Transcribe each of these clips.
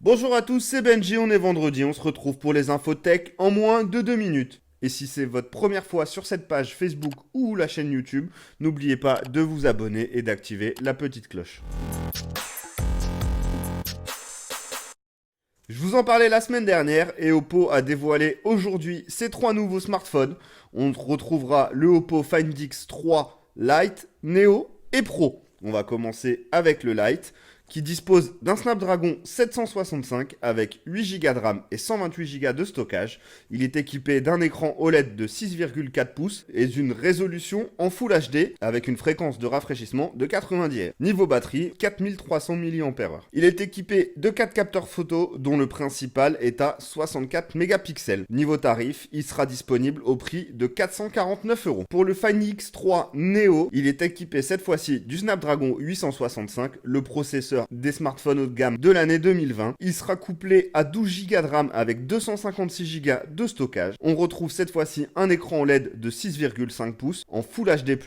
Bonjour à tous, c'est Benji, on est vendredi, on se retrouve pour les infos tech en moins de 2 minutes. Et si c'est votre première fois sur cette page Facebook ou la chaîne YouTube, n'oubliez pas de vous abonner et d'activer la petite cloche. Je vous en parlais la semaine dernière et Oppo a dévoilé aujourd'hui ses 3 nouveaux smartphones. On retrouvera le Oppo Find X3 Lite, Neo et Pro. On va commencer avec le Lite, qui dispose d'un Snapdragon 765 avec 8 Go de RAM et 128 Go de stockage. Il est équipé d'un écran OLED de 6,4 pouces et d'une résolution en Full HD avec une fréquence de rafraîchissement de 90 Hz. Niveau batterie, 4300 mAh. Il est équipé de 4 capteurs photo dont le principal est à 64 mégapixels. Niveau tarif, il sera disponible au prix de 449 €. Pour le Find X3 Neo, il est équipé cette fois-ci du Snapdragon 865, le processeur des smartphones haut de gamme de l'année 2020. Il sera couplé à 12 Go de RAM avec 256 Go de stockage. On retrouve cette fois-ci un écran OLED de 6,5 pouces en Full HD+,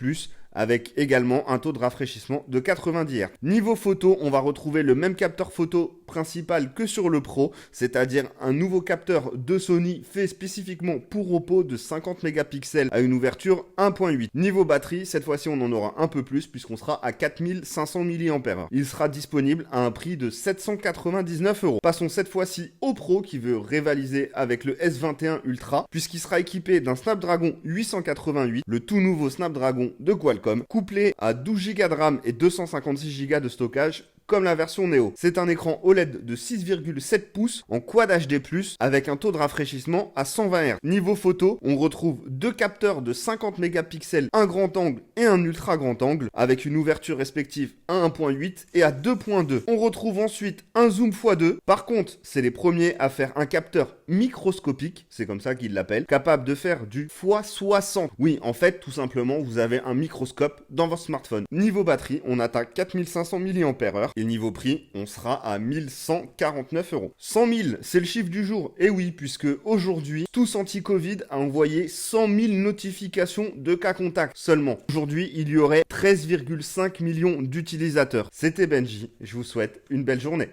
avec également un taux de rafraîchissement de 90 Hz. Niveau photo, on va retrouver le même capteur photo principal que sur le Pro, c'est-à-dire un nouveau capteur de Sony fait spécifiquement pour Oppo de 50 mégapixels à une ouverture 1.8. Niveau batterie, cette fois-ci on en aura un peu plus puisqu'on sera à 4500 mAh. Il sera disponible à un prix de 799 €. Passons cette fois-ci au Pro qui veut rivaliser avec le S21 Ultra puisqu'il sera équipé d'un Snapdragon 888, le tout nouveau Snapdragon de Qualcomm, couplé à 12 Go de RAM et 256 Go de stockage comme la version Neo. C'est un écran OLED de 6,7 pouces en Quad HD+, avec un taux de rafraîchissement à 120 Hz. Niveau photo, on retrouve deux capteurs de 50 mégapixels, un grand angle et un ultra grand angle, avec une ouverture respective à 1.8 et à 2.2. On retrouve ensuite un zoom x2. Par contre, c'est les premiers à faire un capteur microscopique, c'est comme ça qu'ils l'appellent, capable de faire du x60. Oui, en fait, tout simplement, vous avez un microscope dans votre smartphone. Niveau batterie, on atteint 4500 mAh. Et niveau prix, on sera à 1149 €. 100 000, c'est le chiffre du jour. Et oui, puisque aujourd'hui, Tous Anti-Covid a envoyé 100 000 notifications de cas contact seulement. Aujourd'hui, il y aurait 13,5 millions d'utilisateurs. C'était Benji. Je vous souhaite une belle journée.